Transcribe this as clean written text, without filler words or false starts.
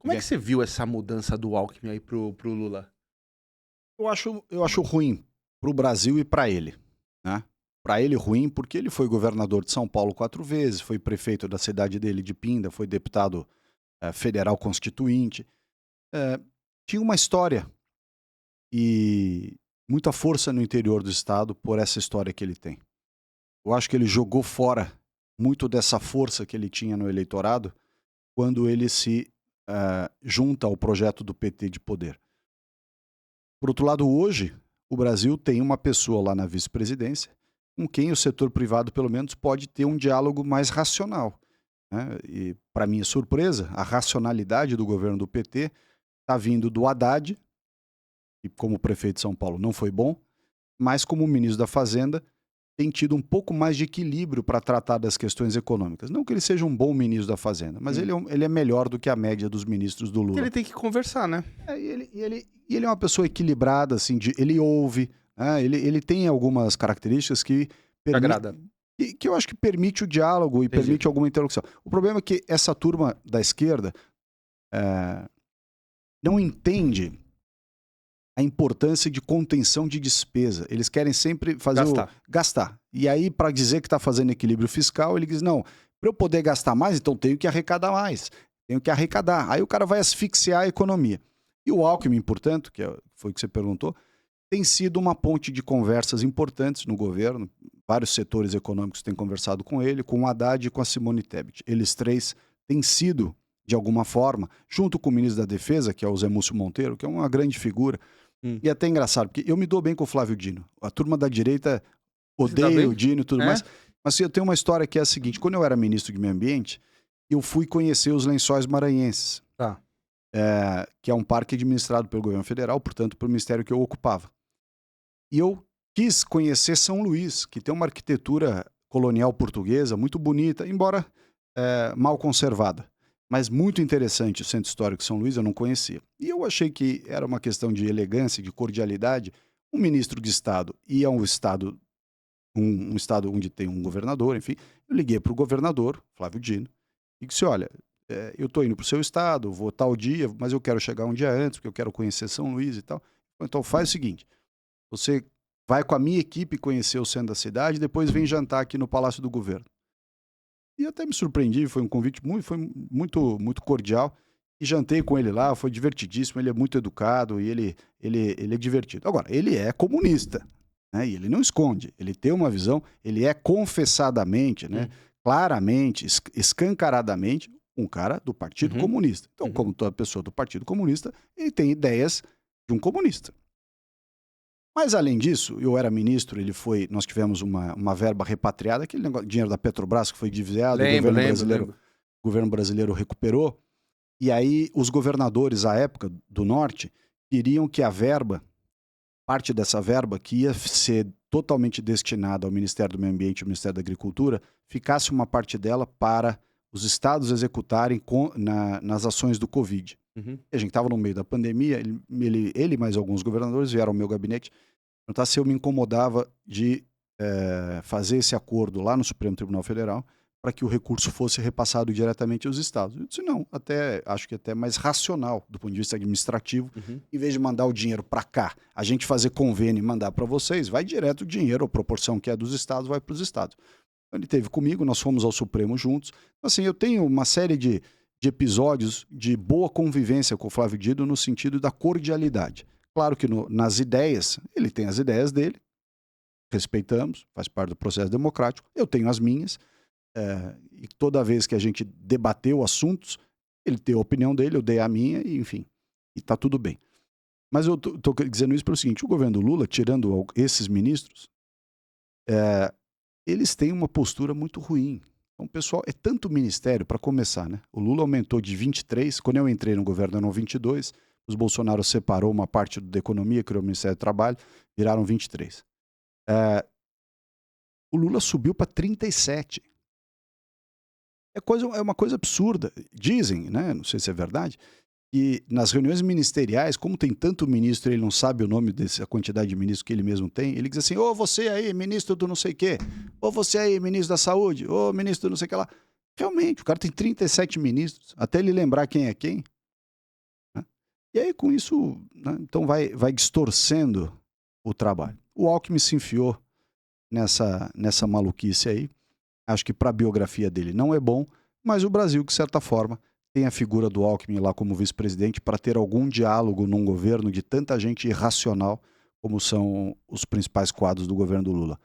Como é que você viu essa mudança do Alckmin aí pro Lula? Eu acho ruim para o Brasil e para ele, né? Para ele ruim porque ele foi governador de São Paulo 4 vezes, foi prefeito da cidade dele de Pinda, foi deputado federal constituinte. Eh, Tinha uma história e muita força no interior do estado por essa história que ele tem. Eu acho que ele jogou fora muito dessa força que ele tinha no eleitorado quando ele se junta ao projeto do PT de poder. Por outro lado, hoje, o Brasil tem uma pessoa lá na vice-presidência com quem o setor privado, pelo menos, pode ter um diálogo mais racional, né? E, para minha surpresa, a racionalidade do governo do PT está vindo do Haddad, que, como prefeito de São Paulo, não foi bom, mas como ministro da Fazenda, tem tido um pouco mais de equilíbrio para tratar das questões econômicas. Não que ele seja um bom ministro da Fazenda, mas ele é melhor do que a média dos ministros do Que Lula. ele tem que conversar, né? E ele é uma pessoa equilibrada, assim, ele ouve, né? Ele tem algumas características que, Te permi agrada. que eu acho que permite o diálogo e Entendi. permite alguma interlocução. O problema é que essa turma da esquerda eh, não entende a importância de contenção de despesa. Eles querem sempre fazer Gastar. gastar. E aí, para dizer que está fazendo equilíbrio fiscal, ele diz: não, para eu poder gastar mais, então tenho que arrecadar mais. Tenho que arrecadar. Aí o cara vai asfixiar a economia. E o Alckmin, portanto, foi o que você perguntou, tem sido uma ponte de conversas importantes no governo. Vários setores econômicos têm conversado com ele, com o Haddad e com a Simone Tebet. Eles três têm sido, de alguma forma, junto com o ministro da Defesa, que é o Zé Múcio Monteiro, que é uma grande figura. Hum. E é até engraçado, porque eu me dou bem com o Flávio Dino. A turma da direita Se dá odeia bem? o Dino e tudo É? mais. Mas assim, eu tenho uma história que é a seguinte: quando eu era ministro de Meio Ambiente, eu fui conhecer os Lençóis Maranhenses, Tá. que é um parque administrado pelo governo federal, portanto, pelo ministério que eu ocupava. E eu quis conhecer São Luís, que tem uma arquitetura colonial portuguesa muito bonita, embora mal conservada. Mas muito interessante o Centro Histórico de São Luís, eu não conhecia. E eu achei que era uma questão de elegância, de cordialidade. Um ministro de Estado ia a um estado, um estado onde tem um governador, enfim. Eu liguei para o governador, Flávio Dino, e disse: olha, eu estou indo para o seu estado, vou tal dia, mas eu quero chegar um dia antes, porque eu quero conhecer São Luís e tal. Então faz o seguinte: você vai com a minha equipe conhecer o centro da cidade, depois vem jantar aqui no Palácio do Governo. E até me surpreendi, foi um convite muito cordial. E jantei com ele lá, foi divertidíssimo, ele é muito educado e ele é divertido. Agora, ele é comunista, né? E ele não esconde, ele tem uma visão, ele é confessadamente, né? Hum. Claramente, escancaradamente, um cara do Partido Uhum. Comunista. Então, Uhum. como toda pessoa do Partido Comunista, ele tem ideias de um comunista. Mas além disso, eu era ministro, nós tivemos uma verba repatriada, aquele dinheiro da Petrobras que foi desviado, Lembro. o governo brasileiro recuperou, e aí os governadores à época do norte queriam que a verba, parte dessa verba que ia ser totalmente destinada ao Ministério do Meio Ambiente e ao Ministério da Agricultura, ficasse uma parte dela para os estados executarem nas ações do Covid. Uhum. E a gente estava no meio da pandemia, ele e mais alguns governadores vieram ao meu gabinete perguntar se eu me incomodava de fazer esse acordo lá no Supremo Tribunal Federal para que o recurso fosse repassado diretamente aos estados. Eu disse: não, acho que até mais racional do ponto de vista administrativo, Uhum. em vez de mandar o dinheiro para cá, a gente fazer convênio e mandar para vocês, vai direto o dinheiro, a proporção que é dos estados vai para os estados. Então, ele esteve comigo, nós fomos ao Supremo juntos. Assim, eu tenho uma série de episódios de boa convivência com o Flávio Dino no sentido da cordialidade. Claro que nas ideias, ele tem as ideias dele, respeitamos, faz parte do processo democrático, eu tenho as minhas, e toda vez que a gente debateu assuntos, ele tem a opinião dele, eu dei a minha, e enfim, e está tudo bem. Mas eu estou dizendo isso pelo seguinte: o governo do Lula, tirando esses ministros, eles têm uma postura muito ruim. Então, pessoal, é tanto ministério, para começar, né? O Lula aumentou de 23, quando eu entrei no governo eram 22, os Bolsonaro separou uma parte da economia, criou o Ministério do Trabalho, viraram 23. O Lula subiu para 37. É uma coisa absurda. Dizem, né? Não sei se é verdade, que nas reuniões ministeriais, como tem tanto ministro e ele não sabe o nome dessa quantidade de ministros que ele mesmo tem, ele diz assim: ô, você aí, ministro do não sei o quê, ô, você aí, ministro da saúde, ô, ministro do não sei o que lá. Realmente, o cara tem 37 ministros, até ele lembrar quem é quem. E aí, com isso, né, então vai distorcendo o trabalho. O Alckmin se enfiou nessa maluquice aí. Acho que para a biografia dele não é bom, mas o Brasil, de certa forma, tem a figura do Alckmin lá como vice-presidente para ter algum diálogo num governo de tanta gente irracional como são os principais quadros do governo do Lula.